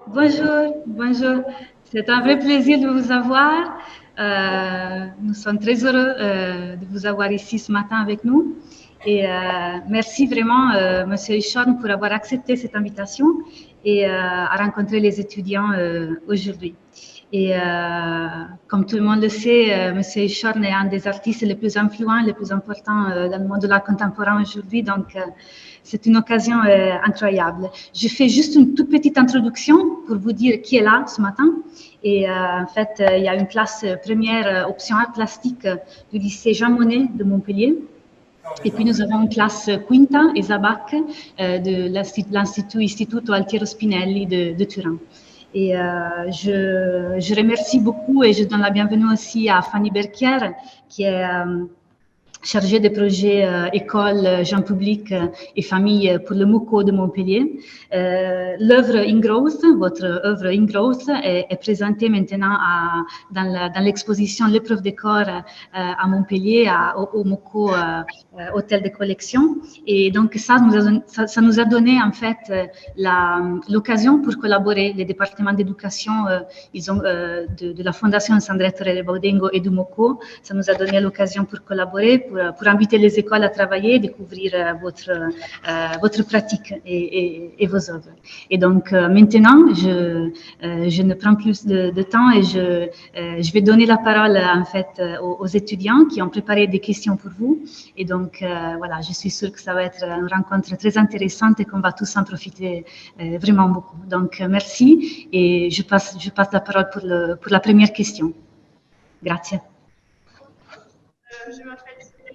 Bonjour, bonjour. C'est un vrai plaisir de vous avoir. Nous sommes très heureux de vous avoir ici ce matin avec nous. Et merci vraiment, Monsieur Hichon, pour avoir accepté cette invitation et à rencontrer les étudiants aujourd'hui. Et comme tout le monde le sait, Monsieur Hichon est un des artistes les plus influents, les plus importants dans le monde de l'art contemporain aujourd'hui. Donc, c'est une occasion incroyable. Je fais juste une toute petite introduction pour vous dire qui est là ce matin. Et en fait, il y a une classe première option art plastique du lycée Jean Monnet de Montpellier. Et puis nous avons une classe Quinta et Zabac de l'Institut Istituto Altiero Spinelli de Turin. Et je remercie beaucoup et je donne la bienvenue aussi à Fanny Berquière, qui est chargée des projets école, gens publics et famille pour le MUCO de Montpellier. L'œuvre Ingrowth, votre œuvre Ingrowth, est présentée maintenant dans l'exposition L'épreuve des corps à Montpellier, au MUCO Hôtel de collection. Et donc ça nous a donné en fait l'occasion pour collaborer. Les départements d'éducation de la Fondation Sandrette Baudengo et du MUCO, ça nous a donné l'occasion pour collaborer, pour inviter les écoles à travailler, découvrir votre pratique et vos œuvres. Et donc maintenant, je ne prends plus de temps et je vais donner la parole en fait aux étudiants qui ont préparé des questions pour vous. Et donc voilà, je suis sûre que ça va être une rencontre très intéressante et qu'on va tous en profiter vraiment beaucoup. Donc merci et je passe la parole pour la première question. Grazie. Je m'appelle Cyril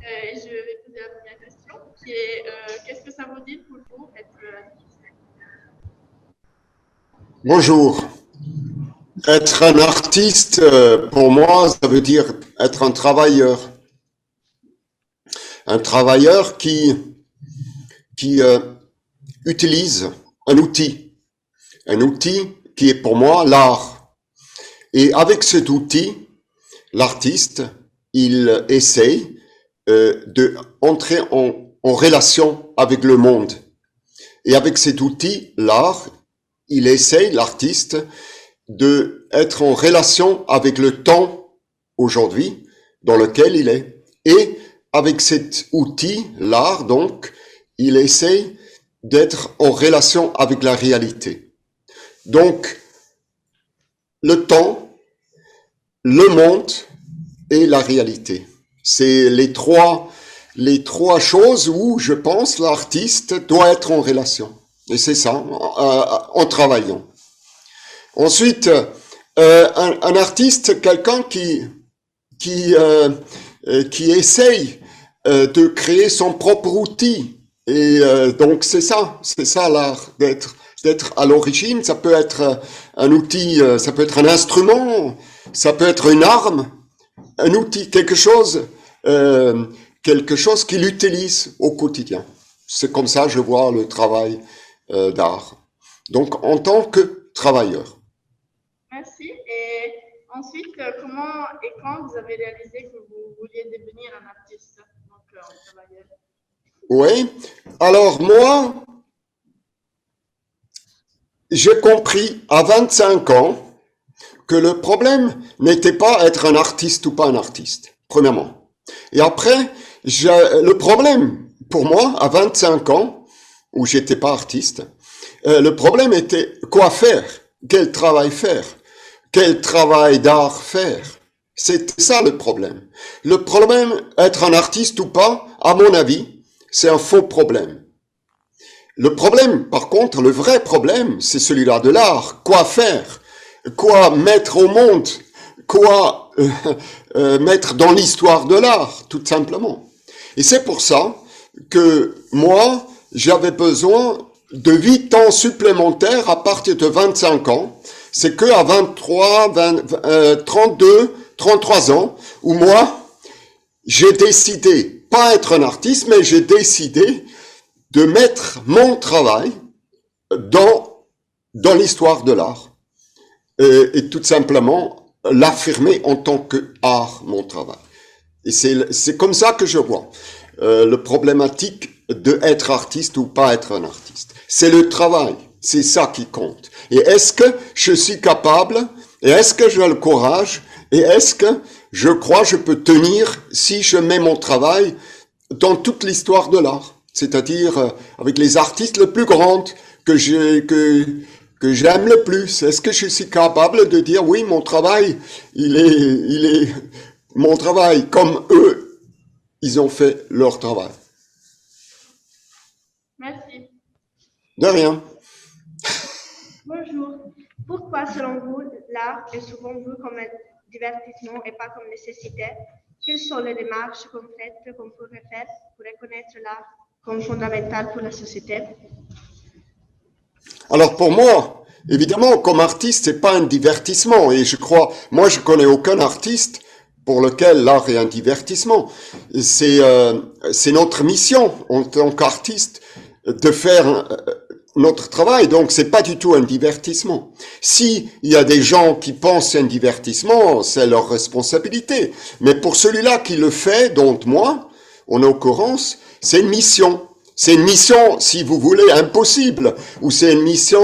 et je vais poser la première question qui est qu'est-ce que ça vous dit pour vous être artiste? Bonjour. Être un artiste, pour moi, ça veut dire être un travailleur. Un travailleur qui utilise un outil qui est pour moi l'art. Et avec cet outil, l'artiste, il essaie de entrer en relation avec le monde. Et avec cet outil, l'art, il essaie, l'artiste, de être en relation avec le temps aujourd'hui dans lequel il est. Et avec cet outil, l'art, donc, il essaie d'être en relation avec la réalité. Donc, le temps, le monde et la réalité. C'est les trois choses où, je pense, l'artiste doit être en relation. Et c'est ça, en travaillant. Ensuite, un artiste, quelqu'un qui essaye de créer son propre outil. Et donc c'est ça l'art, d'être à l'origine. Ça peut être un outil, ça peut être un instrument, ça peut être une arme, un outil, quelque chose qu'il utilise au quotidien. C'est comme ça que je vois le travail d'art. Donc en tant que travailleur. Merci. Et ensuite, comment et quand vous avez réalisé que vous vouliez devenir un artiste, donc un travailleur? Oui. Alors moi, j'ai compris à 25 ans que le problème n'était pas être un artiste ou pas un artiste, premièrement. Et après, le problème, pour moi, à 25 ans, où j'étais pas artiste, le problème était quoi faire, quel travail faire, quel travail d'art faire. C'était ça le problème. Le problème, être un artiste ou pas, à mon avis, c'est un faux problème. Le problème, par contre, le vrai problème, c'est celui-là de l'art. Quoi faire? Quoi mettre au monde? Quoi mettre dans l'histoire de l'art, tout simplement. Et c'est pour ça que moi, j'avais besoin de 8 ans supplémentaires à partir de 25 ans. C'est que à 23, 32, 33 ans, où moi, j'ai décidé, pas être un artiste, mais j'ai décidé de mettre mon travail dans l'histoire de l'art. Et tout simplement l'affirmer en tant que art, mon travail. Et c'est comme ça que je vois le problématique de être artiste ou pas être un artiste. C'est le travail. C'est ça qui compte. Et est-ce que je suis capable, et est-ce que j'ai le courage, et est-ce que je crois que je peux tenir si je mets mon travail dans toute l'histoire de l'art, c'est-à-dire avec les artistes les plus grands que j'aime le plus. Est-ce que je suis capable de dire oui, mon travail, il est mon travail comme eux, ils ont fait leur travail. Merci. De rien. Bonjour. Pourquoi, selon vous, l'art est souvent vu comme un divertissement et pas comme nécessité? Quelles sont les démarches concrètes qu'on pourrait faire pour reconnaître l'art comme fondamental pour la société? Alors pour moi, évidemment, comme artiste, c'est pas un divertissement. Et je crois, moi je connais aucun artiste pour lequel l'art est un divertissement. C'est notre mission en tant qu'artiste de faire notre travail. Donc c'est pas du tout un divertissement. Si il y a des gens qui pensent c'est un divertissement, c'est leur responsabilité. Mais pour celui-là qui le fait, dont moi, en occurrence, c'est une mission. C'est une mission, si vous voulez, impossible, ou c'est une mission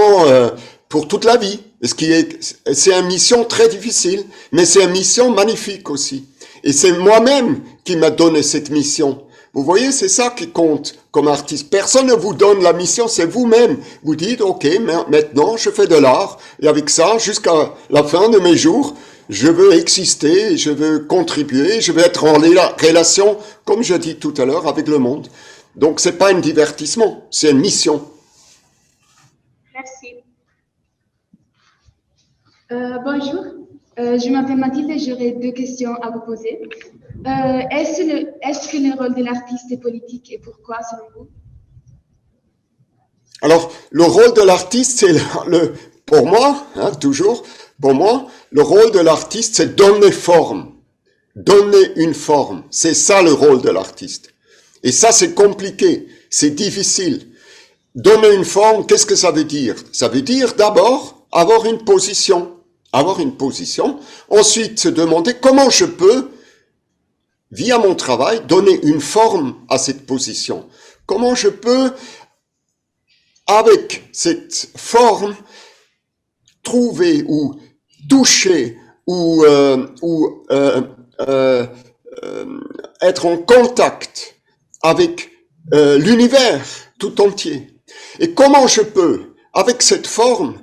pour toute la vie. C'est une mission très difficile, mais c'est une mission magnifique aussi. Et c'est moi-même qui m'a donné cette mission. Vous voyez, c'est ça qui compte comme artiste. Personne ne vous donne la mission, c'est vous-même. Vous dites, ok, maintenant je fais de l'art, et avec ça, jusqu'à la fin de mes jours, je veux exister, je veux contribuer, je veux être en relation, comme je dis tout à l'heure, avec le monde. Donc, c'est pas un divertissement, c'est une mission. Merci. Bonjour, je m'appelle Mathilde et j'aurais 2 questions à vous poser. Est-ce que le rôle de l'artiste est politique et pourquoi, selon vous? Alors, le rôle de l'artiste, c'est pour moi, toujours, pour moi, le rôle de l'artiste, c'est donner forme. Donner une forme. C'est ça le rôle de l'artiste. Et ça, c'est compliqué, c'est difficile. Donner une forme, qu'est-ce que ça veut dire? Ça veut dire d'abord avoir une position. Avoir une position. Ensuite, se demander comment je peux, via mon travail, donner une forme à cette position. Comment je peux, avec cette forme, trouver ou toucher ou être en contact avec l'univers tout entier. Et comment je peux, avec cette forme,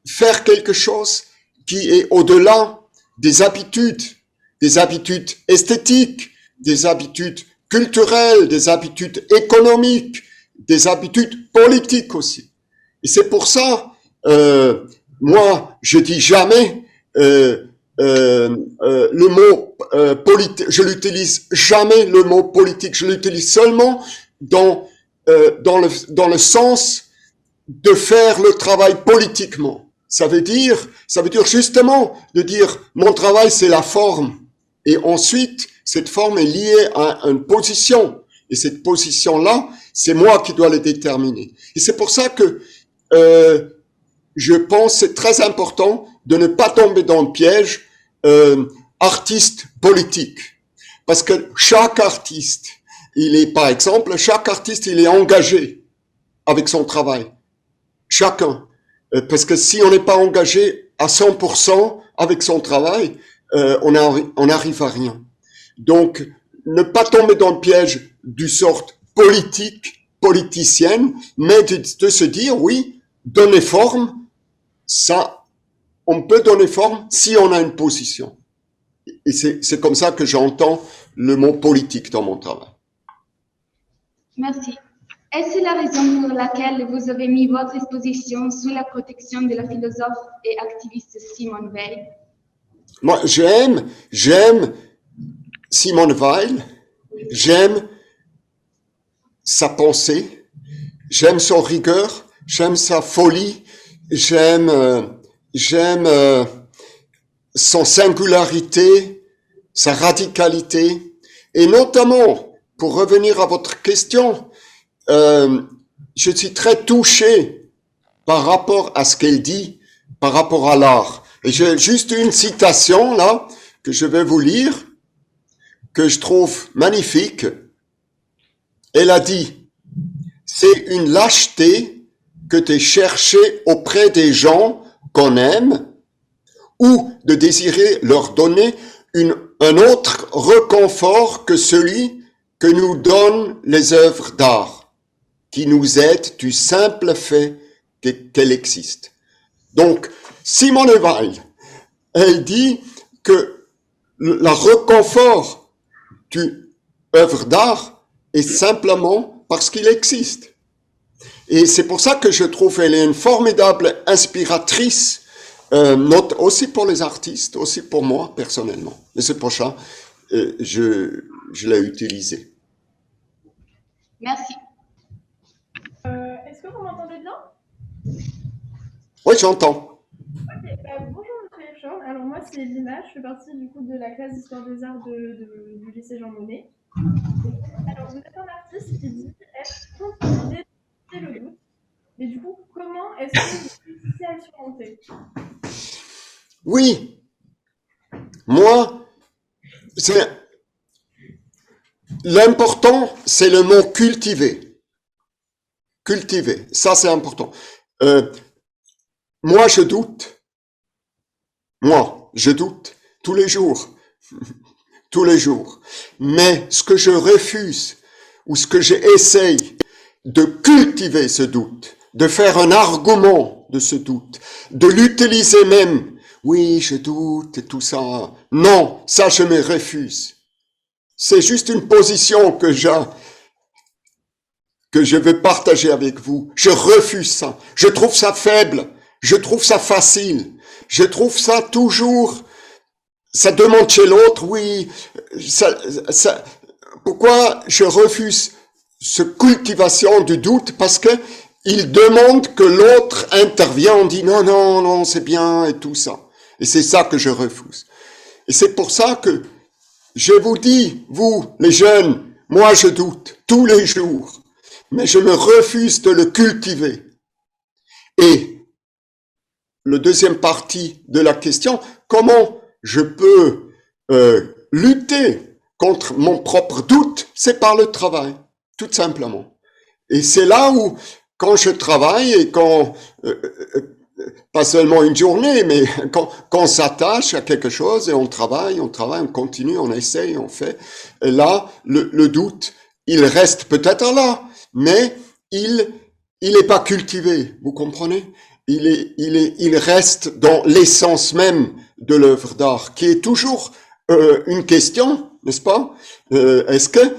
faire quelque chose qui est au-delà des habitudes esthétiques, des habitudes culturelles, des habitudes économiques, des habitudes politiques aussi. Et c'est pour ça, moi, je dis jamais le mot politique, je l'utilise jamais le mot politique, je l'utilise seulement dans le sens de faire le travail politiquement. Ça veut dire justement de dire mon travail c'est la forme et ensuite cette forme est liée à une position et cette position là c'est moi qui dois la déterminer. Et c'est pour ça que je pense que c'est très important de ne pas tomber dans le piège artiste politique. Parce que chaque artiste, chaque artiste, il est engagé avec son travail. Chacun. Parce que si on n'est pas engagé à 100% avec son travail, on n'arrive à rien. Donc, ne pas tomber dans le piège du sorte politicienne, mais de se dire, oui, donner forme, ça, on peut donner forme si on a une position. Et c'est comme ça que j'entends le mot politique dans mon travail. Merci. Est-ce la raison pour laquelle vous avez mis votre exposition sous la protection de la philosophe et activiste Simone Weil? Moi, j'aime Simone Weil, j'aime sa pensée, j'aime son rigueur, j'aime sa folie, j'aime son singularité, sa radicalité, et notamment, pour revenir à votre question, je suis très touché par rapport à ce qu'elle dit, par rapport à l'art. Et j'ai juste une citation là, que je vais vous lire, que je trouve magnifique. Elle a dit, c'est une lâcheté que de chercher auprès des gens qu'on aime ou de désirer leur donner un autre réconfort que celui que nous donnent les œuvres d'art, qui nous aident du simple fait qu'elle existe. Donc, Simone Weil, elle dit que le réconfort d'une œuvre d'art est simplement parce qu'il existe. Et c'est pour ça que je trouve qu'elle est une formidable inspiratrice, aussi pour les artistes, aussi pour moi personnellement. Et c'est pour ça que je l'ai utilisé. Merci. Est-ce que vous m'entendez bien? Oui, j'entends. Ok, bonjour Monsieur Echon. Alors moi c'est Lina, je fais partie du coup de la classe d'histoire des arts du lycée Jean Monnet. Alors vous êtes un artiste qui dit être conscientisé de le doute. Mais du coup, comment est-ce que vous réussissez à le surmonter? Oui, moi, l'important, c'est le mot cultiver. Cultiver, ça c'est important. Moi, je doute. Moi, je doute tous les jours. Tous les jours. Mais ce que je refuse, ou ce que j'essaye de cultiver ce doute, de faire un argument de ce doute, de l'utiliser même. Oui, je doute et tout ça. Non, ça je me refuse. C'est juste une position que je veux partager avec vous. Je refuse ça. Je trouve ça faible. Je trouve ça facile. Je trouve ça toujours, ça demande chez l'autre, oui, pourquoi je refuse cette cultivation du doute? Parce que il demande que l'autre intervienne, on dit non, non, non, c'est bien et tout ça. Et c'est ça que je refuse. Et c'est pour ça que je vous dis, vous, les jeunes, moi je doute tous les jours, mais je me refuse de le cultiver. Et le deuxième partie de la question, comment je peux lutter contre mon propre doute? C'est par le travail, tout simplement. Et c'est là où, quand je travaille et quand, pas seulement une journée, mais quand on s'attache à quelque chose et on travaille, on continue, on essaye, on fait, et là, le doute, il reste peut-être là, mais il est pas cultivé, vous comprenez? Il reste dans l'essence même de l'œuvre d'art, qui est toujours une question, n'est-ce pas? Est-ce que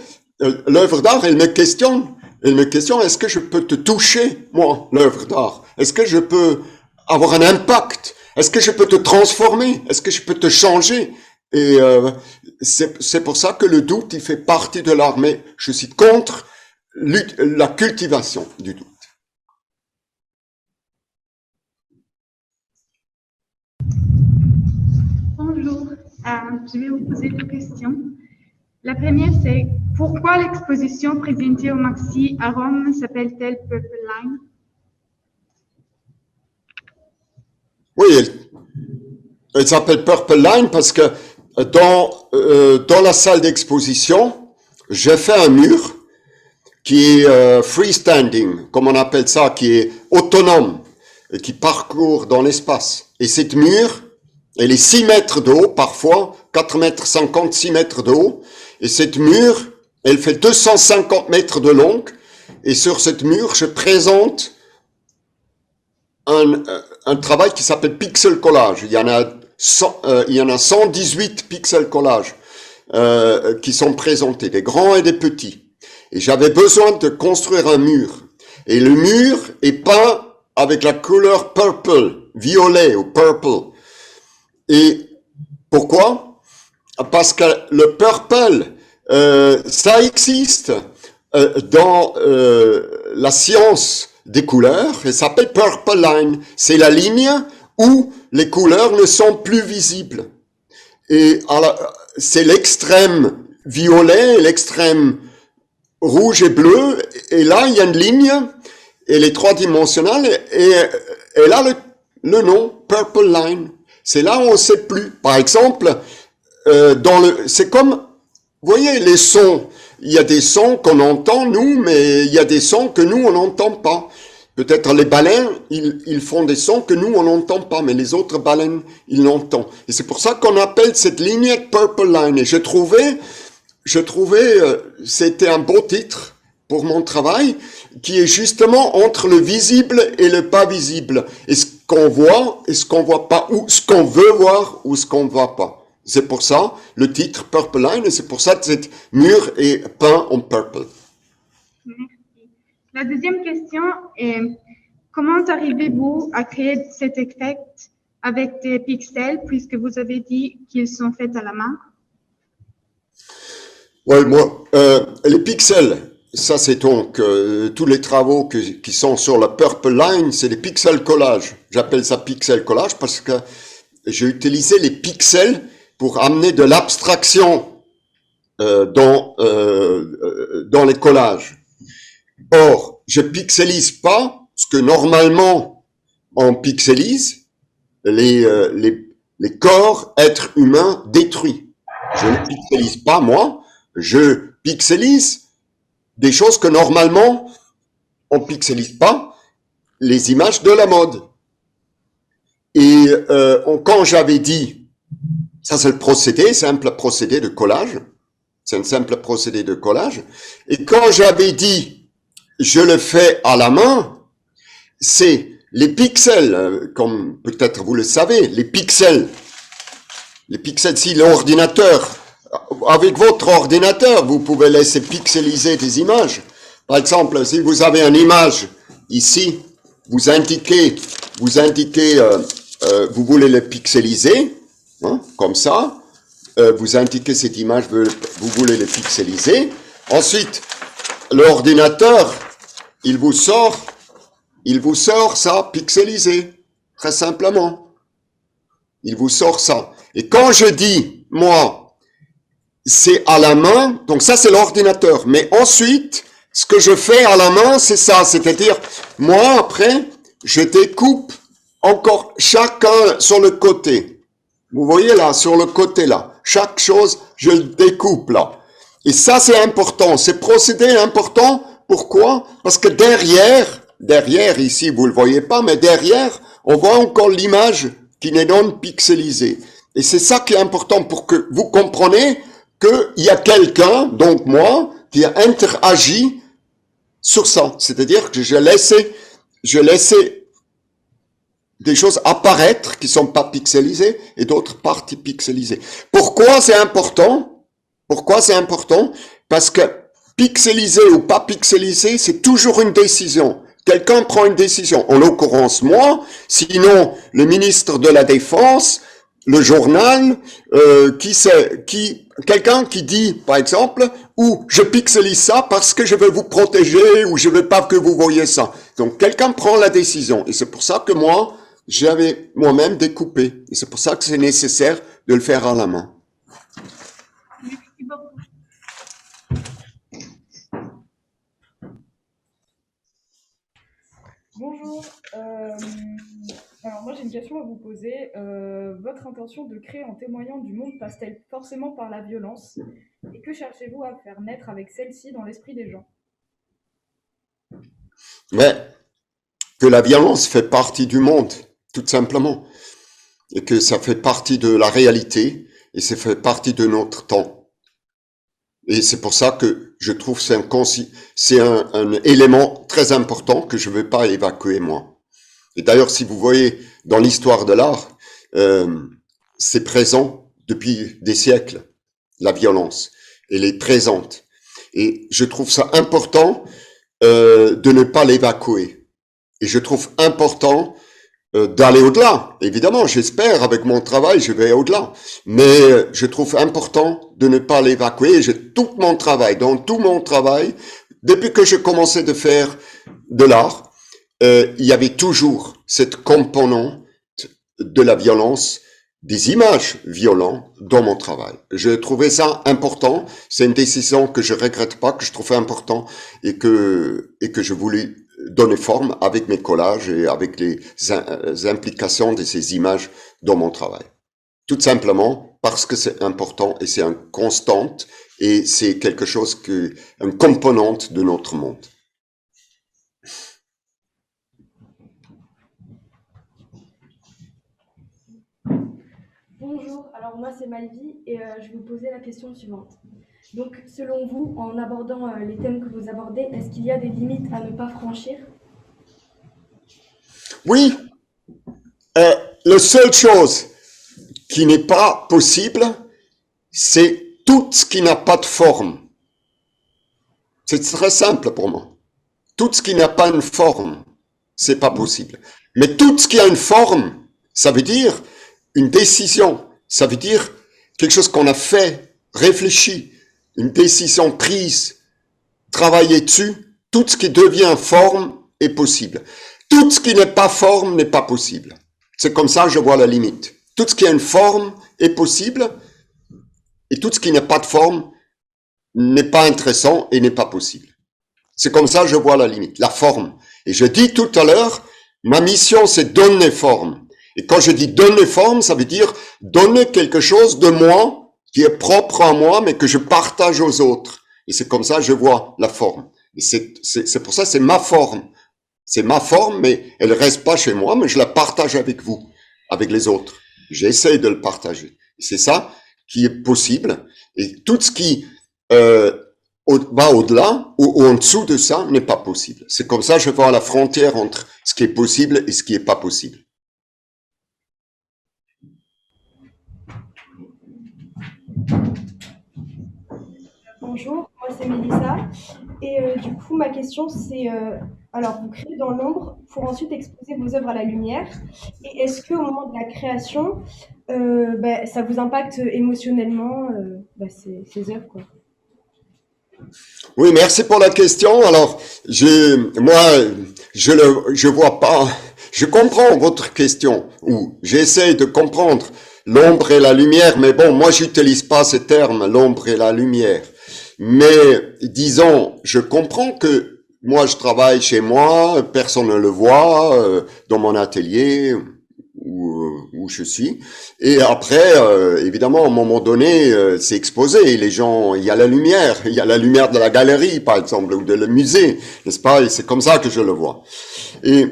l'œuvre d'art, elle me questionne, est-ce que je peux te toucher, moi, l'œuvre d'art? Est-ce que je peux avoir un impact? Est-ce que je peux te transformer? Est-ce que je peux te changer? Et c'est pour ça que le doute, il fait partie de l'art, mais je suis contre la cultivation du doute. Bonjour, je vais vous poser deux questions. La première, c'est pourquoi l'exposition présentée au Maxi à Rome s'appelle-t-elle Purple Line? Oui, elle s'appelle Purple Line parce que dans la salle d'exposition, j'ai fait un mur qui est freestanding, comme on appelle ça, qui est autonome et qui parcourt dans l'espace. Et cette mur, elle est 6 mètres de haut, parfois 4 mètres 50, 6 mètres de haut. Et cette mur, elle fait 250 mètres de long. Et sur cette mur, je présente un travail qui s'appelle Pixel Collage. Il y en a 118 pixel collages qui sont présentés, des grands et des petits. Et j'avais besoin de construire un mur. Et le mur est peint avec la couleur purple, violet ou purple. Et pourquoi? Parce que le purple, ça existe dans la science des couleurs, et ça s'appelle Purple Line. C'est la ligne où les couleurs ne sont plus visibles. Et c'est l'extrême violet, l'extrême rouge et bleu, et là il y a une ligne, elle est trois-dimensionnelle, et elle a le nom Purple Line. C'est là où on ne sait plus. Par exemple, c'est comme, vous voyez, les sons. Il y a des sons qu'on entend, nous, mais il y a des sons que nous, on n'entend pas. Peut-être les baleines, ils font des sons que nous, on n'entend pas, mais les autres baleines, ils l'entendent. Et c'est pour ça qu'on appelle cette lignette Purple Line. Et je trouvais, c'était un beau titre pour mon travail, qui est justement entre le visible et le pas visible. Et ce qu'on voit et ce qu'on voit pas, ou ce qu'on veut voir ou ce qu'on ne voit pas. C'est pour ça le titre Purple Line, et c'est pour ça que cet mur est peint en purple. Merci. La deuxième question est, comment arrivez-vous à créer cet effet avec des pixels, puisque vous avez dit qu'ils sont faits à la main? Ouais, moi, les pixels, ça c'est donc tous les travaux qui sont sur la Purple Line, c'est des pixels collage. J'appelle ça pixel collage parce que j'ai utilisé les pixels pour amener de l'abstraction dans les collages. Or, je pixelise pas ce que normalement on pixelise, les corps êtres humains détruits. Je ne pixelise pas moi, je pixelise des choses que normalement on pixelise pas, les images de la mode. Et quand j'avais dit, ça c'est le procédé, simple procédé de collage, c'est un simple procédé de collage, et quand j'avais dit, je le fais à la main, c'est les pixels, comme peut-être vous le savez, les pixels, si l'ordinateur, avec votre ordinateur, vous pouvez laisser pixeliser des images. Par exemple, si vous avez une image ici, vous indiquez, vous voulez le pixeliser, hein, comme ça, vous indiquez cette image, vous voulez le pixeliser. Ensuite, l'ordinateur, il vous sort ça pixelisé, très simplement. Il vous sort ça. Et quand je dis, moi, c'est à la main, donc ça c'est l'ordinateur. Mais ensuite, ce que je fais à la main, c'est ça. C'est-à-dire, moi, après, je découpe encore chacun sur le côté. Vous voyez là, sur le côté là. Chaque chose, je le découpe là. Et ça, c'est important. Ce procédé est important. Pourquoi? Parce que derrière ici, vous le voyez pas, mais derrière, on voit encore l'image qui n'est non pixelisée. Et c'est ça qui est important pour que vous compreniez qu'il y a quelqu'un, donc moi, qui a interagi sur ça. C'est-à-dire que je laissais des choses apparaître qui sont pas pixelisées et d'autres parties pixelisées. Pourquoi c'est important? Parce que pixeliser ou pas pixeliser, c'est toujours une décision. Quelqu'un prend une décision, en l'occurrence moi, sinon le ministre de la Défense, le journal, quelqu'un qui dit, par exemple, ou je pixelise ça parce que je veux vous protéger ou je veux pas que vous voyez ça. Donc quelqu'un prend la décision et c'est pour ça que moi, j'avais moi-même découpé et c'est pour ça que c'est nécessaire de le faire à la main. Merci beaucoup. Bonjour. Alors moi j'ai une question à vous poser. Votre intention de créer en témoignant du monde passe-t-elle forcément par la violence? Et que cherchez-vous à faire naître avec celle-ci dans l'esprit des gens? Mais que la violence fait partie du monde, tout simplement. Et que ça fait partie de la réalité et ça fait partie de notre temps. Et c'est pour ça que je trouve que c'est un élément très important que je ne veux pas évacuer, moi. Et d'ailleurs, si vous voyez dans l'histoire de l'art, c'est présent depuis des siècles, la violence. Elle est présente. Et je trouve ça important de ne pas l'évacuer. Et je trouve important d'aller au-delà. Évidemment, j'espère, avec mon travail, je vais au-delà. Mais je trouve important de ne pas l'évacuer. Dans tout mon travail, depuis que je commençais de faire de l'art, il y avait toujours cette composante de la violence, des images violentes dans mon travail. Je trouvais ça important. C'est une décision que je regrette pas, que je trouvais important et que je voulais donner forme avec mes collages et avec les implications de ces images dans mon travail. Tout simplement parce que c'est important et c'est une constante et c'est quelque chose une composante de notre monde. Bonjour, alors moi c'est Malvi et je vais vous poser la question suivante. Donc selon vous, en abordant les thèmes que vous abordez, est-ce qu'il y a des limites à ne pas franchir? Oui, la seule chose qui n'est pas possible, c'est tout ce qui n'a pas de forme. C'est très simple pour moi. Tout ce qui n'a pas une forme, c'est pas possible. Mais tout ce qui a une forme, ça veut dire une décision. Ça veut dire quelque chose qu'on a fait, réfléchi, une décision prise, travaillé dessus. Tout ce qui devient forme est possible. Tout ce qui n'est pas forme n'est pas possible. C'est comme ça que je vois la limite. Tout ce qui a une forme est possible et tout ce qui n'a pas de forme n'est pas intéressant et n'est pas possible. C'est comme ça que je vois la limite, la forme. Et je dis tout à l'heure, ma mission c'est donner forme. Et quand je dis donner forme, ça veut dire donner quelque chose de moi qui est propre à moi, mais que je partage aux autres. Et c'est comme ça que je vois la forme. Et c'est pour ça que c'est ma forme. C'est ma forme, mais elle reste pas chez moi, mais je la partage avec vous, avec les autres. J'essaie de le partager. Et c'est ça qui est possible. Et tout ce qui va au-delà ou en dessous de ça n'est pas possible. C'est comme ça que je vois la frontière entre ce qui est possible et ce qui est pas possible. Bonjour, moi c'est Mélissa. Et du coup, ma question c'est, alors vous créez dans l'ombre pour ensuite exposer vos œuvres à la lumière. Et est-ce qu'au moment de la création, ça vous impacte émotionnellement ces œuvres, quoi? Oui, merci pour la question. Alors, je vois pas, je comprends votre question, ou j'essaie de comprendre l'ombre et la lumière, mais bon, moi j'utilise pas ces termes, l'ombre et la lumière. Mais, disons, je comprends que moi je travaille chez moi, personne ne le voit, dans mon atelier, où je suis. Et après, évidemment, à un moment donné, c'est exposé. Les gens, il y a la lumière de la galerie, par exemple, ou de le musée, n'est-ce pas? Et c'est comme ça que je le vois. Et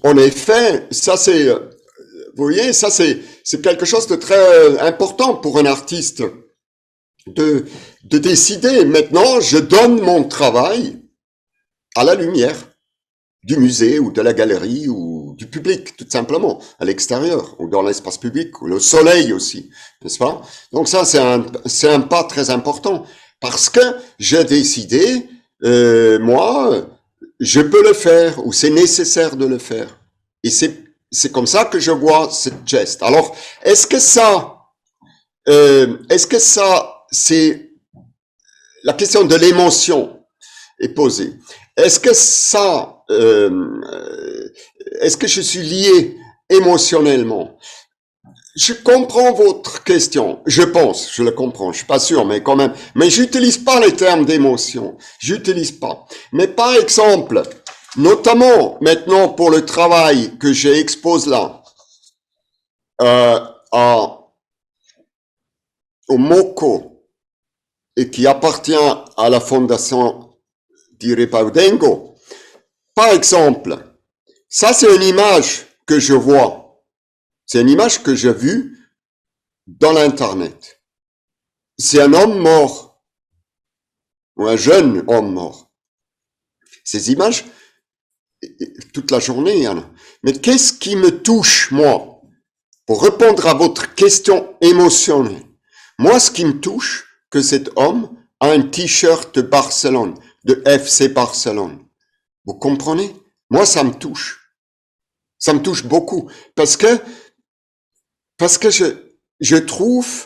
en effet, ça c'est, vous voyez, ça c'est quelque chose de très important pour un artiste de décider. Maintenant, je donne mon travail à la lumière du musée ou de la galerie ou du public, tout simplement, à l'extérieur ou dans l'espace public, ou le soleil aussi, n'est-ce pas? Donc ça, c'est un pas très important parce que j'ai décidé, moi, je peux le faire ou c'est nécessaire de le faire. Et c'est comme ça que je vois cette geste. Alors, est-ce que ça, c'est la question de l'émotion est posée. Est-ce que ça, est-ce que je suis lié émotionnellement? Je comprends votre question. Je pense, je le comprends. Je suis pas sûr, mais quand même. Mais j'utilise pas les termes d'émotion. J'utilise pas. Mais par exemple, notamment maintenant pour le travail que j'expose là, au MOCO et qui appartient à la fondation Dire Paudengo. Par exemple, ça c'est une image que je vois. C'est une image que j'ai vue dans l'internet. C'est un homme mort, ou un jeune homme mort. Ces images, toute la journée, il y en a. Mais qu'est-ce qui me touche, moi, pour répondre à votre question émotionnelle? Moi, ce qui me touche, que cet homme a un t-shirt de Barcelone, de FC Barcelone. Vous comprenez? Moi, ça me touche. Ça me touche beaucoup. Parce que je trouve,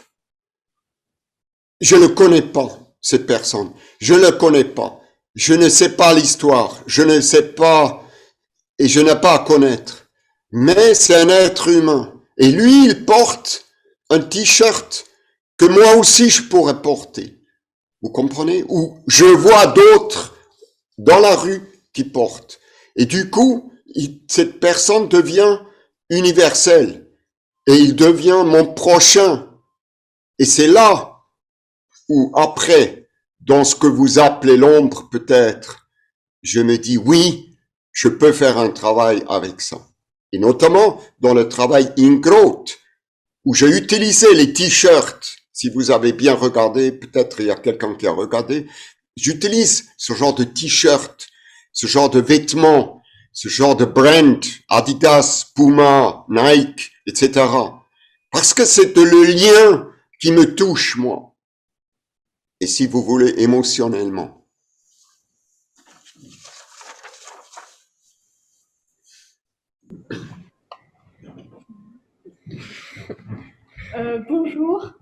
je ne connais pas cette personne. Je ne le connais pas. Je ne sais pas l'histoire. Je ne sais pas, et je n'ai pas à connaître. Mais c'est un être humain. Et lui, il porte un t-shirt que moi aussi je pourrais porter. Vous comprenez? Ou je vois d'autres dans la rue qui portent. Et du coup, cette personne devient universelle. Et il devient mon prochain. Et c'est là où après, dans ce que vous appelez l'ombre peut-être, je me dis oui, je peux faire un travail avec ça. Et notamment dans le travail in growth, où j'ai utilisé les t-shirts. Si vous avez bien regardé, peut-être il y a quelqu'un qui a regardé, j'utilise ce genre de t-shirt, ce genre de vêtements, ce genre de brand, Adidas, Puma, Nike, etc. Parce que c'est le lien qui me touche, moi. Et si vous voulez, émotionnellement. Bonjour.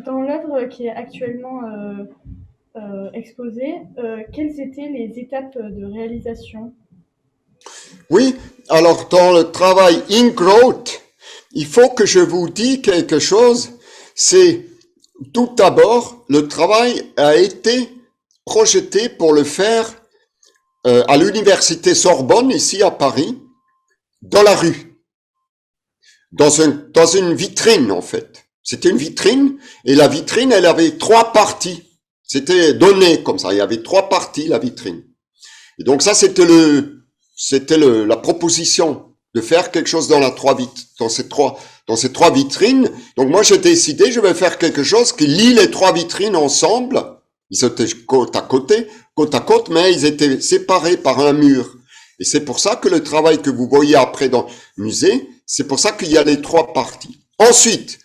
Dans l'œuvre qui est actuellement exposée, quelles étaient les étapes de réalisation? Oui, alors dans le travail in growth, il faut que je vous dise quelque chose. C'est tout d'abord, le travail a été projeté pour le faire à l'université Sorbonne, ici à Paris, dans la rue, dans une vitrine en fait. C'était une vitrine et la vitrine, elle avait 3 parties. C'était donné comme ça. Il y avait 3 parties la vitrine. Et donc ça, c'était la proposition de faire quelque chose dans ces trois vitrines. Donc moi, j'ai décidé, je vais faire quelque chose qui lie les 3 vitrines ensemble. Ils étaient côte à côte, mais ils étaient séparés par un mur. Et c'est pour ça que le travail que vous voyez après dans le musée, c'est pour ça qu'il y a les 3 parties. Ensuite,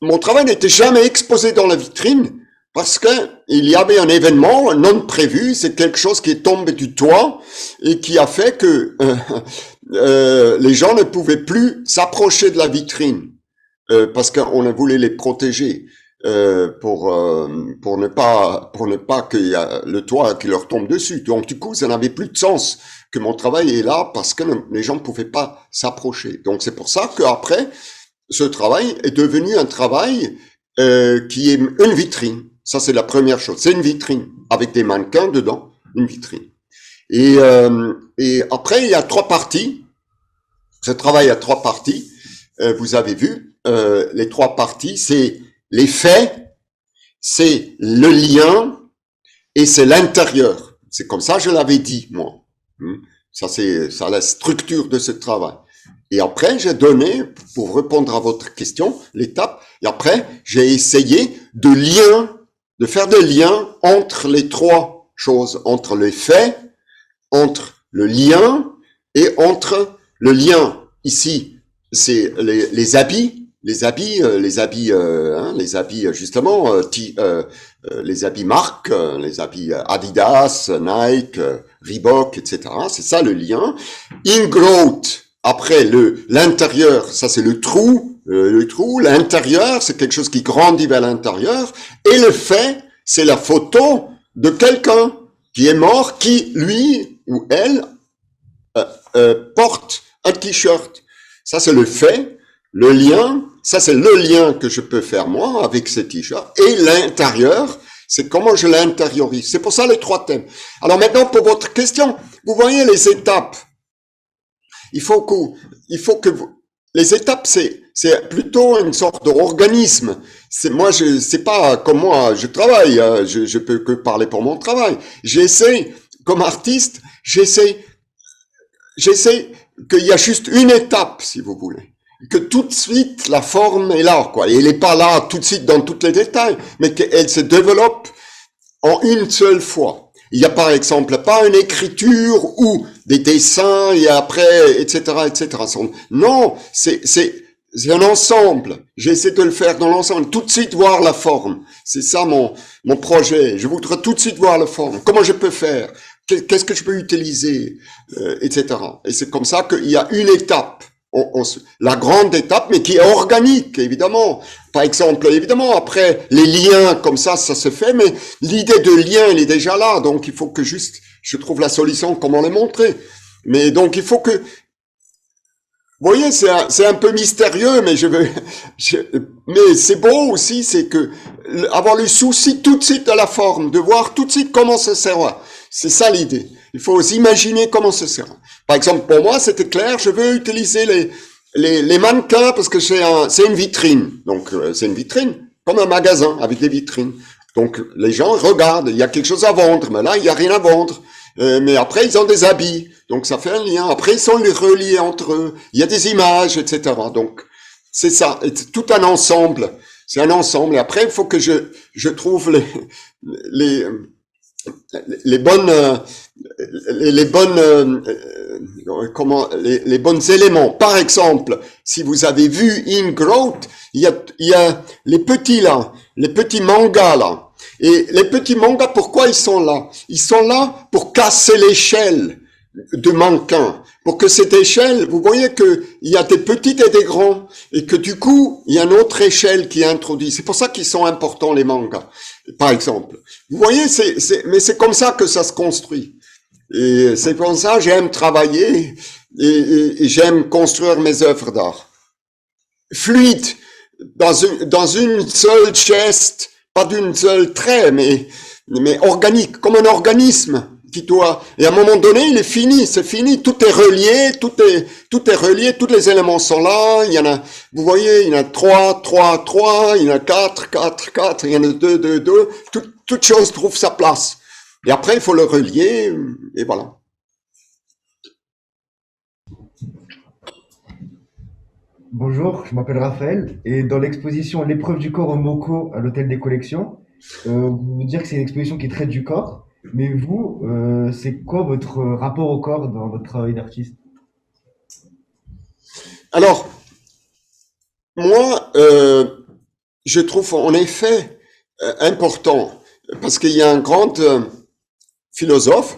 mon travail n'était jamais exposé dans la vitrine parce que il y avait un événement non prévu, c'est quelque chose qui est tombé du toit et qui a fait que les gens ne pouvaient plus s'approcher de la vitrine parce qu'on voulait les protéger pour ne pas qu'il y a le toit qui leur tombe dessus. Donc du coup, ça n'avait plus de sens que mon travail est là parce que les gens ne pouvaient pas s'approcher. Donc c'est pour ça qu'après, ce travail est devenu un travail qui est une vitrine. Ça, c'est la première chose. C'est une vitrine avec des mannequins dedans, une vitrine. Et après, il y a 3 parties. Ce travail a 3 parties. Vous avez vu, les 3 parties, c'est les faits, c'est le lien et c'est l'intérieur. C'est comme ça, je l'avais dit, moi. Ça, c'est la structure de ce travail. Et après, j'ai donné, pour répondre à votre question, l'étape. Et après, j'ai essayé de faire des liens entre les 3 choses, entre les faits, entre le lien et entre le lien. Ici, c'est les habits justement, les habits marques, les habits Adidas, Nike, Reebok, etc. C'est ça le lien. In growth. Après, l'intérieur, ça c'est le trou. L'intérieur, c'est quelque chose qui grandit vers l'intérieur. Et le fait, c'est la photo de quelqu'un qui est mort, qui, lui ou elle, porte un t-shirt. Ça c'est le fait. Le lien, ça c'est le lien que je peux faire moi avec ce t-shirt. Et l'intérieur, c'est comment je l'intériorise. C'est pour ça les 3 thèmes. Alors maintenant, pour votre question, vous voyez les étapes. Il faut que les étapes, c'est plutôt une sorte d'organisme. C'est pas comme moi, je travaille, je peux que parler pour mon travail. J'essaie, comme artiste, j'essaie qu'il y a juste une étape, si vous voulez. Que tout de suite, la forme est là, quoi. Et elle n'est pas là tout de suite dans tous les détails, mais qu'elle se développe en une seule fois. Il y a par exemple pas une écriture ou des dessins et après, etc., etc. Non, c'est un ensemble. J'essaie de le faire dans l'ensemble. Tout de suite voir la forme. C'est ça mon projet. Je voudrais tout de suite voir la forme. Comment je peux faire? Qu'est-ce que je peux utiliser? Etc. Et c'est comme ça qu'il y a une étape. La grande étape, mais qui est organique, évidemment. Par exemple, évidemment, après, les liens, comme ça se fait, mais l'idée de lien, elle est déjà là, donc il faut que juste, je trouve la solution, comment les montrer. Mais donc, il faut que, vous voyez, c'est un peu mystérieux, mais mais c'est beau aussi, c'est que, avoir le souci tout de suite de la forme, de voir tout de suite comment ça sert. C'est ça l'idée. Il faut s'imaginer comment ça sert. Par exemple, pour moi, c'était clair, je veux utiliser les mannequins parce que c'est une vitrine. Donc, c'est une vitrine, comme un magasin avec des vitrines. Donc, les gens regardent, il y a quelque chose à vendre, mais là, il y a rien à vendre. Mais après, ils ont des habits. Donc, ça fait un lien. Après, ils sont reliés entre eux. Il y a des images, etc. Donc, C'est ça, c'est tout un ensemble. C'est un ensemble. Et après, il faut que je trouve les, les bonnes, les bons éléments. Par exemple, si vous avez vu In Growth, il y a les petits là, les petits mangas là. Et les petits mangas, pourquoi ils sont là? Ils sont là pour casser l'échelle de mannequin. Pour que cette échelle, vous voyez que il y a des petites et des grands, et que du coup, il y a une autre échelle qui est introduite. C'est pour ça qu'ils sont importants, les mangas, par exemple. Vous voyez, mais c'est comme ça que ça se construit. Et c'est pour ça que j'aime travailler et j'aime construire mes œuvres d'art. Fluide, dans une seule geste, pas d'une seule trait, mais organique, comme un organisme qui doit, et à un moment donné, il est fini, c'est fini, tout est relié, tout est relié, tous les éléments sont là, il y en a, vous voyez, il y en a 3, 3, 3, il y en a 4, 4, 4, il y en a 2, 2, 2, toute chose trouve sa place. Et après, il faut le relier, et voilà. Bonjour, je m'appelle Raphaël et dans l'exposition L'épreuve du corps au MoCo à l'Hôtel des Collections, vous me dire que c'est une exposition qui traite du corps, mais vous, c'est quoi votre rapport au corps dans votre travail d'artiste? Alors, moi, je trouve en effet important, parce qu'il y a un grand philosophe,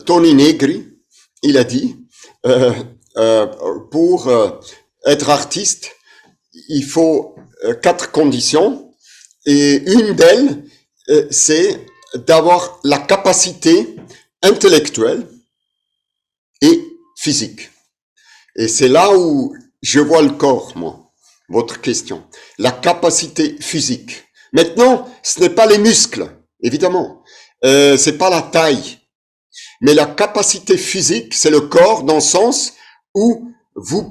Tony Negri, il a dit, pour être artiste, il faut 4 conditions, et une d'elles, c'est d'avoir la capacité intellectuelle et physique. Et c'est là où je vois le corps, moi, votre question. La capacité physique. Maintenant, ce n'est pas les muscles, évidemment. C'est pas la taille. Mais la capacité physique, c'est le corps dans le sens où vous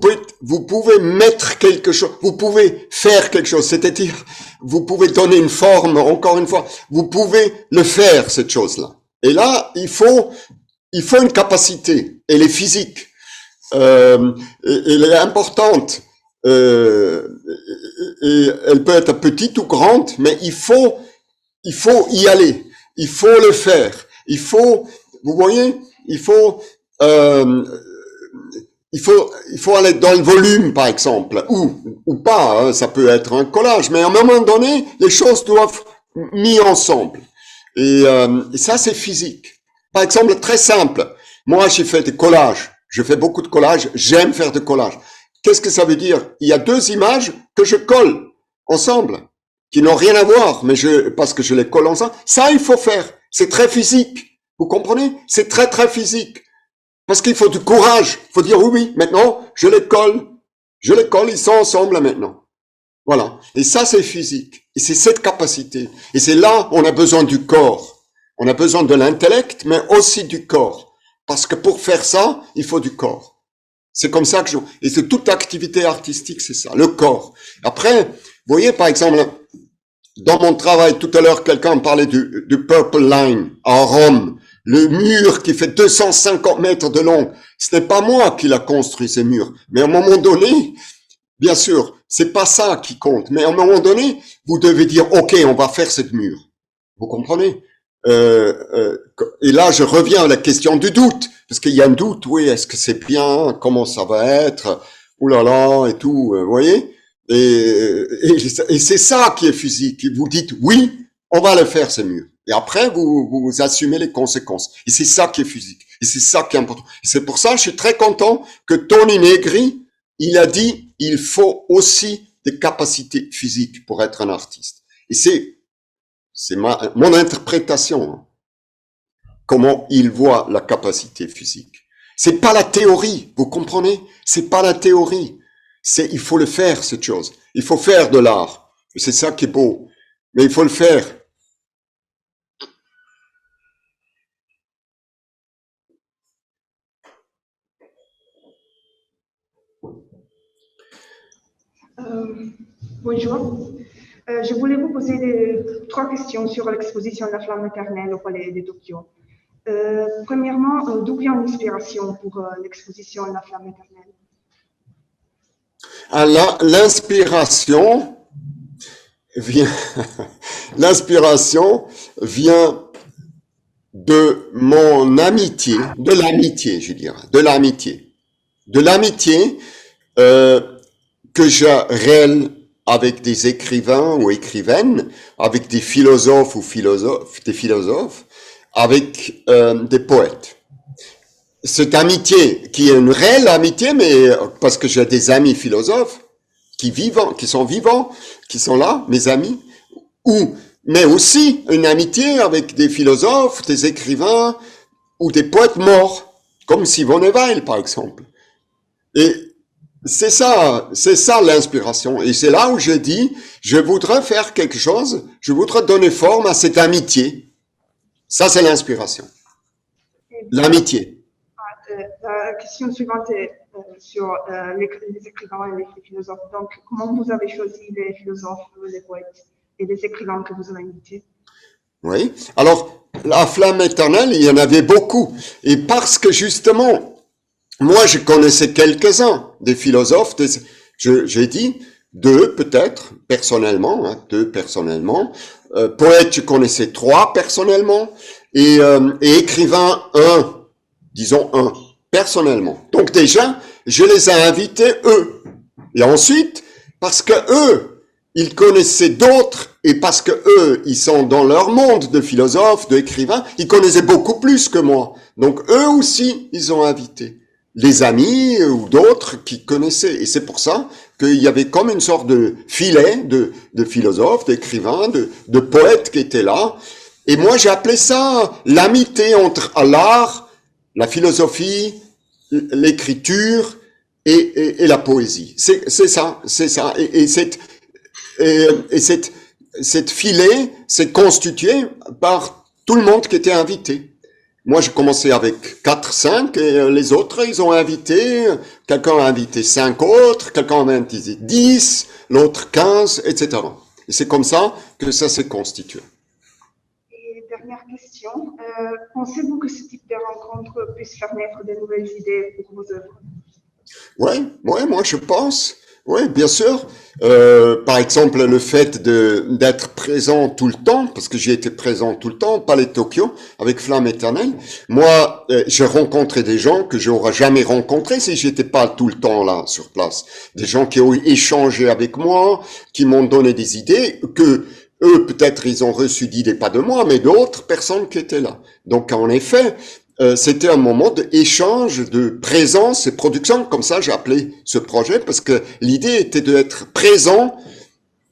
pouvez mettre quelque chose, vous pouvez faire quelque chose, c'est-à-dire, vous pouvez donner une forme, encore une fois, vous pouvez le faire, cette chose-là. Et là, il faut une capacité, elle est physique, elle est importante, et elle peut être petite ou grande, mais il faut y aller, il faut le faire, vous voyez, il faut aller dans le volume, par exemple, ou pas, hein, ça peut être un collage, mais à un moment donné, les choses doivent mis ensemble. Et ça, c'est physique. Par exemple, très simple. Moi, j'ai fait des collages. Je fais beaucoup de collages. J'aime faire des collages. Qu'est-ce que ça veut dire? Il y a 2 images que je colle ensemble, qui n'ont rien à voir, mais parce que je les colle ensemble. Ça, il faut faire. C'est très physique. Vous comprenez? C'est très, très physique. Parce qu'il faut du courage. Il faut dire oui, maintenant, je les colle, ils sont ensemble là maintenant. Voilà. Et ça, c'est physique. Et c'est cette capacité. Et c'est là, on a besoin du corps. On a besoin de l'intellect, mais aussi du corps. Parce que pour faire ça, il faut du corps. C'est comme ça que et c'est toute activité artistique, c'est ça, le corps. Après, vous voyez, par exemple, dans mon travail, tout à l'heure, quelqu'un parlait du Purple Line à Rome. Le mur qui fait 250 mètres de long, ce n'est pas moi qui l'a construit, ce mur. Mais à un moment donné, bien sûr, c'est pas ça qui compte. Mais à un moment donné, vous devez dire, OK, on va faire cette mur. Vous comprenez? Et là, je reviens à la question du doute. Parce qu'il y a un doute, oui, est-ce que c'est bien? Comment ça va être? Ouh là là, et tout, vous voyez? Et c'est ça qui est physique. Vous dites, oui, on va le faire, ce mur. Et après, vous assumez les conséquences. Et c'est ça qui est physique. Et c'est ça qui est important. Et c'est pour ça que je suis très content que Tony Negri, il a dit, il faut aussi des capacités physiques pour être un artiste. Et c'est mon interprétation. Hein. Comment il voit la capacité physique. C'est pas la théorie, vous comprenez? C'est pas la théorie. Il faut le faire, cette chose. Il faut faire de l'art. C'est ça qui est beau. Mais il faut le faire. Bonjour. Je voulais vous poser 3 questions sur l'exposition La Flamme éternelle au Palais de Tokyo. Premièrement, d'où vient l'inspiration pour l'exposition La Flamme éternelle? L'inspiration vient, l'inspiration vient de mon amitié, de l'amitié, je dirais, de l'amitié que j'ai réelle avec des écrivains ou écrivaines, avec des philosophes ou des philosophes, avec des poètes. Cette amitié, qui est une réelle amitié, mais parce que j'ai des amis philosophes qui sont vivants, qui sont là, mes amis, mais aussi une amitié avec des philosophes, des écrivains ou des poètes morts, comme Simone Weil, par exemple. Et c'est ça l'inspiration. Et c'est là où je dis, je voudrais faire quelque chose, je voudrais donner forme à cette amitié. Ça, c'est l'inspiration. L'amitié. La question suivante est sur les écrivains et les philosophes. Donc, comment vous avez choisi les philosophes, les poètes et les écrivains que vous avez invités? Oui. Alors, la flamme éternelle, il y en avait beaucoup. Et parce que justement, moi, je connaissais quelques-uns des philosophes. J'ai dit deux peut-être personnellement, poète, je connaissais trois personnellement, et écrivain un personnellement. Donc déjà, je les ai invités eux. Et ensuite, parce que eux, ils connaissaient d'autres, et parce que eux, ils sont dans leur monde de philosophes, d'écrivains, ils connaissaient beaucoup plus que moi. Donc eux aussi, ils ont invité les amis ou d'autres qui connaissaient. Et c'est pour ça qu'il y avait comme une sorte de filet de philosophes, d'écrivains, de poètes qui étaient là. Et moi, j'ai appelé ça l'amitié entre l'art, la philosophie, l'écriture et la poésie. C'est ça. Et cette filet s'est constitué par tout le monde qui était invité. Moi, j'ai commencé avec 4, 5, et les autres, ils ont invité, quelqu'un a invité 5 autres, quelqu'un a invité 10, l'autre 15, etc. Et c'est comme ça que ça s'est constitué. Et dernière question, pensez-vous que ce type de rencontre puisse faire naître de nouvelles idées pour vos œuvres? Oui, moi je pense. Oui, bien sûr. Par exemple, le fait d'être présent tout le temps, parce que j'ai été présent tout le temps au Palais de Tokyo avec Flamme Éternelle. Moi, j'ai rencontré des gens que j'aurais jamais rencontrés si j'étais pas tout le temps là sur place. Des gens qui ont échangé avec moi, qui m'ont donné des idées que eux, peut-être, ils ont reçu d'idées pas de moi, mais d'autres personnes qui étaient là. Donc, en effet, c'était un moment d'échange, de présence et production, comme ça j'ai appelé ce projet, parce que l'idée était d'être présent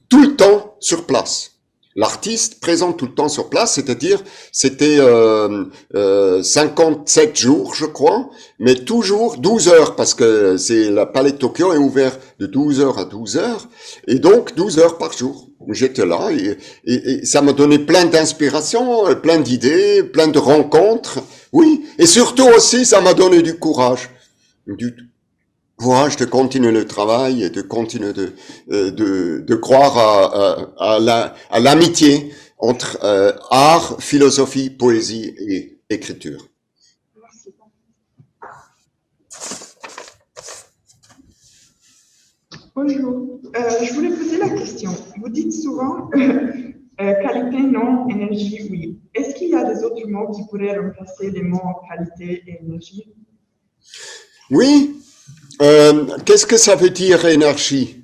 tout le temps sur place. L'artiste présent tout le temps sur place, c'est-à-dire c'était 57 jours, je crois, mais toujours 12 heures, parce que le Palais de Tokyo est ouvert de 12 heures à 12 heures, et donc 12 heures par jour. J'étais là, et ça m'a donné plein d'inspiration, plein d'idées, plein de rencontres. Oui, et surtout aussi, ça m'a donné du courage de continuer le travail et de continuer de croire à l'amitié entre art, philosophie, poésie et écriture. Merci. Bonjour, je voulais poser la question. Vous dites souvent qualité non, énergie oui. Est-ce qu'il y a des autres mots qui pourraient remplacer les mots qualité et énergie? Oui. Qu'est-ce que ça veut dire énergie?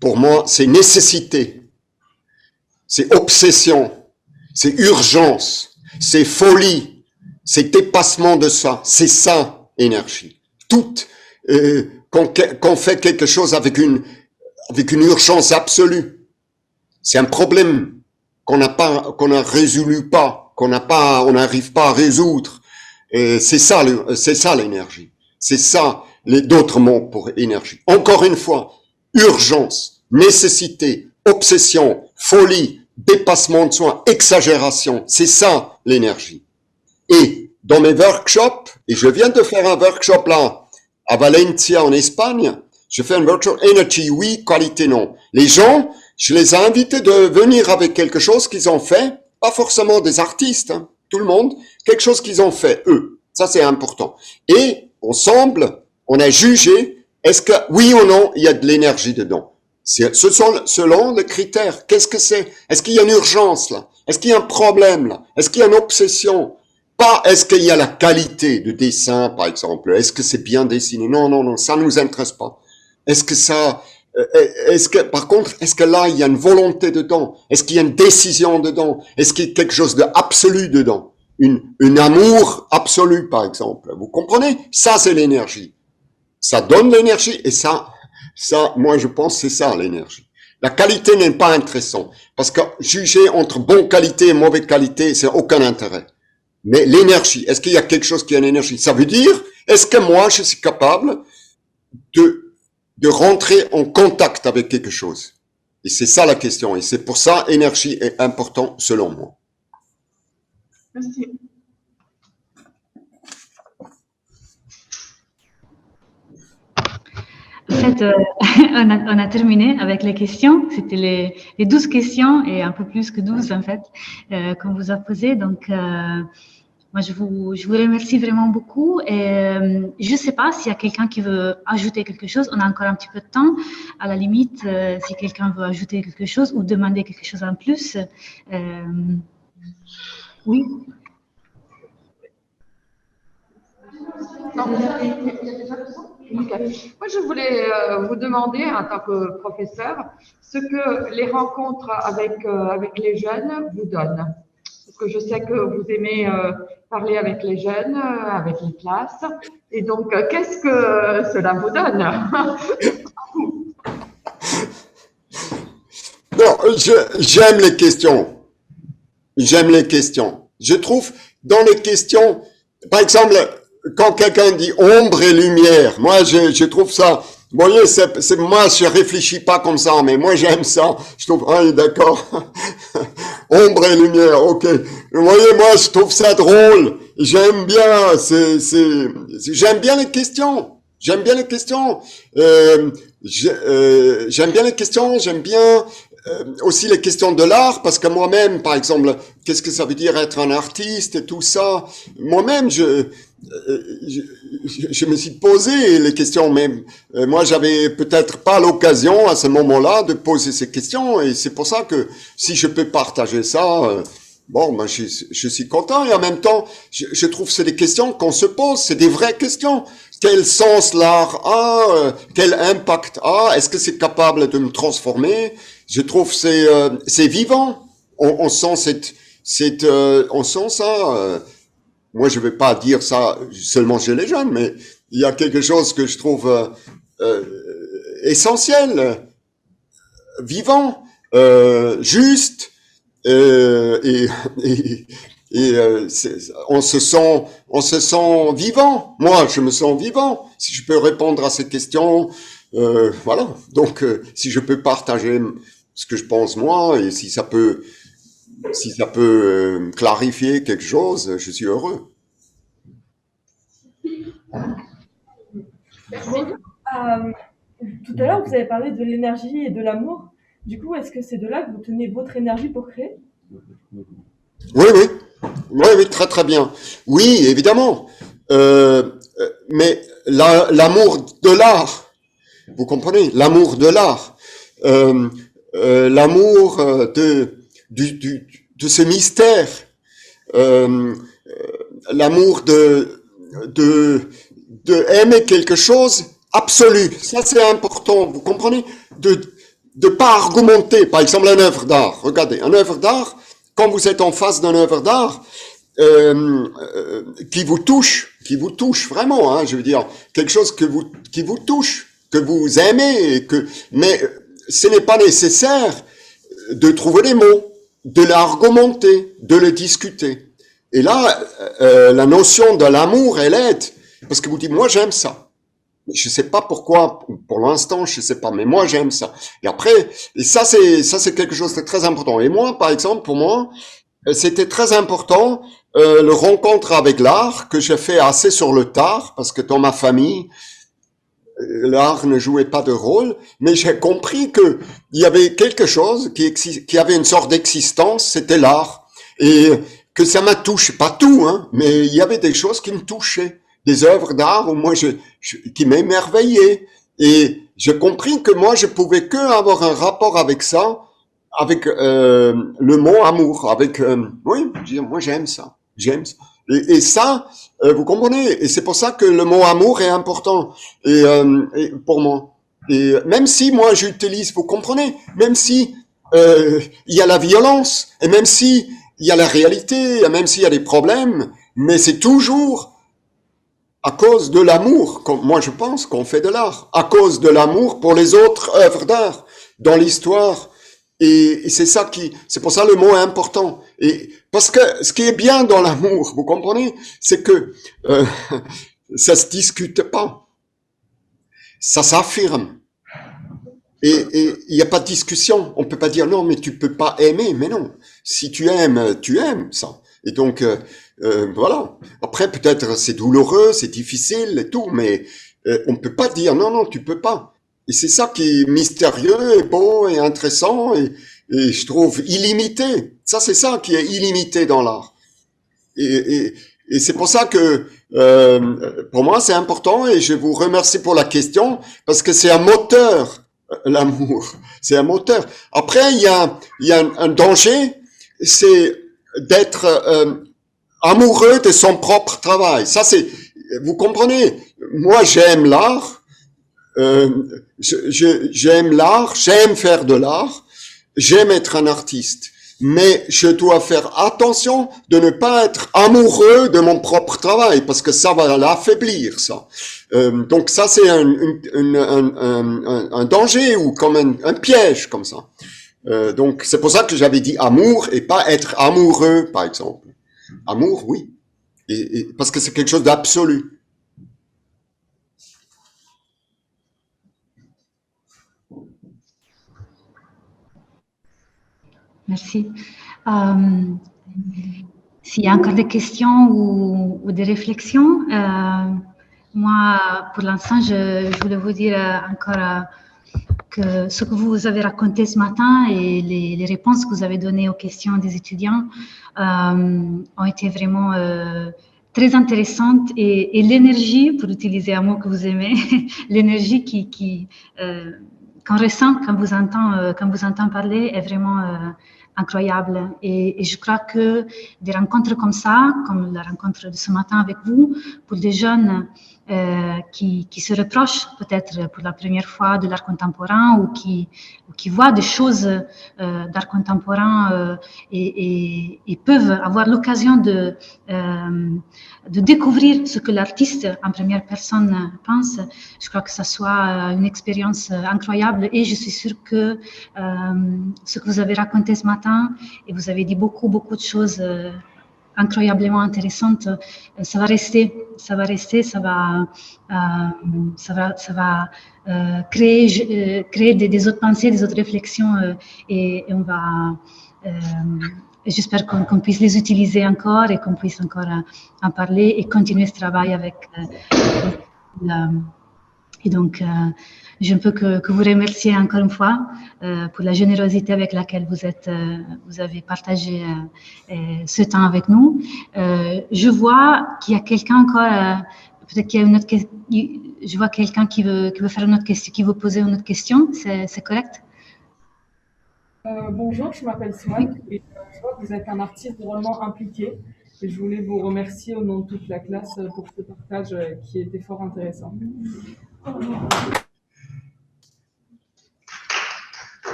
Pour moi, c'est nécessité, c'est obsession, c'est urgence, c'est folie, c'est dépassement de ça. C'est ça, énergie. Qu'on fait quelque chose avec une urgence absolue. C'est un problème qu'on ne résolu pas, on n'arrive pas à résoudre. Et c'est ça l'énergie. C'est ça d'autres mots pour énergie. Encore une fois, urgence, nécessité, obsession, folie, dépassement de soi, exagération. C'est ça l'énergie. Et dans mes workshops, et je viens de faire un workshop là, à Valencia en Espagne, je fais un workshop énergie oui, qualité non. Les gens, je les ai invités de venir avec quelque chose qu'ils ont fait, pas forcément des artistes, hein, tout le monde, quelque chose qu'ils ont fait eux. Ça c'est important. Et ensemble, on a jugé Est-ce que, oui ou non, il y a de l'énergie dedans? Ce sont selon les critères. Qu'est-ce que c'est? Est-ce qu'il y a une urgence là? Est-ce qu'il y a un problème là? Est-ce qu'il y a une obsession? Pas est-ce qu'il y a la qualité de dessin, par exemple. Est-ce que c'est bien dessiné? Non, non, non, ça ne nous intéresse pas. Est-ce que, par contre, est-ce que là, il y a une volonté dedans? Est-ce qu'il y a une décision dedans? Est-ce qu'il y a quelque chose d'absolu dedans? Une amour absolu, par exemple. Vous comprenez? Ça, c'est l'énergie. Ça donne l'énergie et ça, moi, je pense, c'est ça, l'énergie. La qualité n'est pas intéressante. Parce que juger entre bonne qualité et mauvaise qualité, c'est aucun intérêt. Mais l'énergie, est-ce qu'il y a quelque chose qui a une énergie? Ça veut dire, est-ce que moi, je suis capable de rentrer en contact avec quelque chose? Et c'est ça la question. Et c'est pour ça, énergie est important, selon moi. Merci. En fait, on a terminé avec les questions. C'était les 12 questions et un peu plus que 12 en fait qu'on vous a posées. Donc, moi, je vous remercie vraiment beaucoup. Et je ne sais pas s'il y a quelqu'un qui veut ajouter quelque chose. On a encore un petit peu de temps. À la limite, si quelqu'un veut ajouter quelque chose ou demander quelque chose en plus. Oui. Non. Moi, je voulais vous demander, en tant que professeur, ce que les rencontres avec les jeunes vous donnent. Parce que je sais que vous aimez parler avec les jeunes, avec les classes. Et donc, qu'est-ce que cela vous donne? Non, j'aime les questions. J'aime les questions. Je trouve, dans les questions, par exemple, quand quelqu'un dit ombre et lumière, moi, je trouve ça, vous voyez, moi, je réfléchis pas comme ça, mais moi, j'aime ça. Je trouve, ah, d'accord. Ombre et lumière, ok. Vous voyez, moi, je trouve ça drôle. J'aime bien, j'aime bien les questions. J'aime bien les questions. J'aime bien les questions. J'aime bien aussi les questions de l'art, parce que moi-même, par exemple, qu'est-ce que ça veut dire être un artiste et tout ça? Moi-même, je me suis posé les questions, mais moi, j'avais peut-être pas l'occasion à ce moment-là de poser ces questions, et c'est pour ça que si je peux partager ça, bon, ben, je suis content, et en même temps, je trouve que c'est des questions qu'on se pose, c'est des vraies questions. Quel sens l'art a? Quel impact a? Est-ce que c'est capable de me transformer? Je trouve que c'est vivant. On sent on sent ça. Moi, je vais pas dire ça seulement chez les jeunes, mais il y a quelque chose que je trouve essentiel, vivant, juste, et on se sent vivant. Moi, je me sens vivant. Si je peux répondre à ces questions, voilà. Donc, si je peux partager ce que je pense moi, et si ça peut clarifier quelque chose, je suis heureux. Tout à l'heure, vous avez parlé de l'énergie et de l'amour. Du coup, est-ce que c'est de là que vous tenez votre énergie pour créer? Oui, oui. Oui, oui, très très bien. Oui, évidemment. Mais l'amour de l'art, vous comprenez? L'amour de l'art, l'amour de ce mystère, l'amour de aimer quelque chose absolu. Ça, c'est important. Vous comprenez? De pas argumenter. Par exemple, une œuvre d'art. Regardez, une œuvre d'art. Quand vous êtes en face d'une œuvre d'art qui vous touche vraiment, hein, je veux dire quelque chose qui vous touche, que vous aimez, mais ce n'est pas nécessaire de trouver les mots, de l'argumenter, de le discuter. Et là, la notion de l'amour, elle aide, parce que vous dites, moi j'aime ça. Je sais pas pourquoi, pour l'instant, je sais pas, mais moi j'aime ça. Et après, ça c'est quelque chose de très important. Et moi, par exemple, pour moi, c'était très important le rencontre avec l'art que j'ai fait assez sur le tard, parce que dans ma famille, l'art ne jouait pas de rôle, mais j'ai compris que il y avait quelque chose qui avait une sorte d'existence, c'était l'art, et que ça m'a touché, pas tout, hein, mais il y avait des choses qui me touchaient. Des œuvres d'art où moi qui m'émerveillaient. Et j'ai compris que moi, je pouvais que avoir un rapport avec ça, avec le mot amour, avec oui, moi j'aime ça, j'aime ça. Et ça, vous comprenez. Et c'est pour ça que le mot amour est important. Et pour moi. Et même si moi j'utilise, vous comprenez, même si il y a la violence, et même si il y a la réalité, et même s'il y a des problèmes, mais c'est toujours à cause de l'amour, comme moi je pense qu'on fait de l'art, à cause de l'amour pour les autres œuvres d'art dans l'histoire. Et c'est ça c'est pour ça le mot est important. Et parce que ce qui est bien dans l'amour, vous comprenez, c'est que ça se discute pas, ça s'affirme. Et il n'y a pas de discussion. On peut pas dire non, mais tu peux pas aimer. Mais non, si tu aimes ça. Et donc voilà. Après peut-être c'est douloureux, c'est difficile et tout, mais on peut pas dire non, tu peux pas. Et c'est ça qui est mystérieux et beau et intéressant et je trouve illimité. Ça c'est ça qui est illimité dans l'art. Et c'est pour ça que pour moi c'est important et je vous remercie pour la question parce que c'est un moteur. L'amour, c'est un moteur. Après, il y a un danger, c'est d'être amoureux de son propre travail. Ça, c'est, vous comprenez. Moi, j'aime l'art. J'aime l'art. J'aime faire de l'art. J'aime être un artiste. Mais je dois faire attention de ne pas être amoureux de mon propre travail parce que ça va l'affaiblir, ça. Donc ça c'est un danger ou comme un piège comme ça. Donc c'est pour ça que j'avais dit amour et pas être amoureux par exemple. Amour, oui, et parce que c'est quelque chose d'absolu. Merci. S'il y a encore des questions ou des réflexions, moi, pour l'instant, je voulais vous dire encore que ce que vous avez raconté ce matin et les réponses que vous avez données aux questions des étudiants ont été vraiment très intéressantes et l'énergie, pour utiliser un mot que vous aimez, l'énergie qu'on ressent quand vous entend parler est vraiment incroyable. Et je crois que des rencontres comme ça, comme la rencontre de ce matin avec vous, pour des jeunes qui se reprochent peut-être pour la première fois de l'art contemporain ou qui voient des choses d'art contemporain et peuvent avoir l'occasion de découvrir ce que l'artiste en première personne pense. Je crois que ça soit une expérience incroyable et je suis sûre que ce que vous avez raconté ce matin, et vous avez dit beaucoup de choses incroyablement intéressantes, ça va rester, ça va créer des autres pensées, des autres réflexions et on va j'espère qu'on puisse les utiliser encore et qu'on puisse encore en parler et continuer ce travail avec et donc je ne peux que vous remercier encore une fois pour la générosité avec laquelle vous avez partagé ce temps avec nous. Je vois qu'il y a quelqu'un encore, peut-être qu'il y a une autre question, je vois quelqu'un qui veut faire une autre question, qui veut poser une autre question, c'est correct? Bonjour, je m'appelle Swan et je vois que vous êtes un artiste vraiment impliqué et je voulais vous remercier au nom de toute la classe pour ce partage qui était fort intéressant.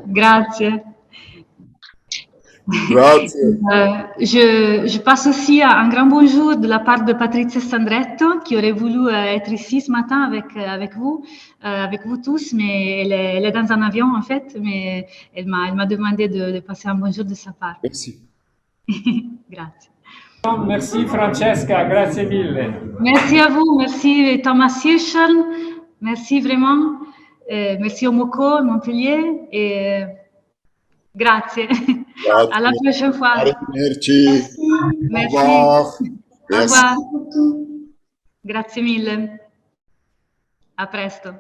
Grazie. Grazie. Je passe aussi un grand bonjour de la part de Patrizia Sandretto qui aurait voulu être ici ce matin avec vous tous, mais elle est dans un avion en fait, mais elle m'a demandé de passer un bonjour de sa part. Merci. Grazie. Merci Francesca, grazie mille. Merci à vous, merci Thomas Hirschel, merci vraiment, merci au MoCo Montpellier et grazie. Alla prochaine fois. Arrivederci. Merci. Au revoir. Au revoir. Grazie mille. A presto.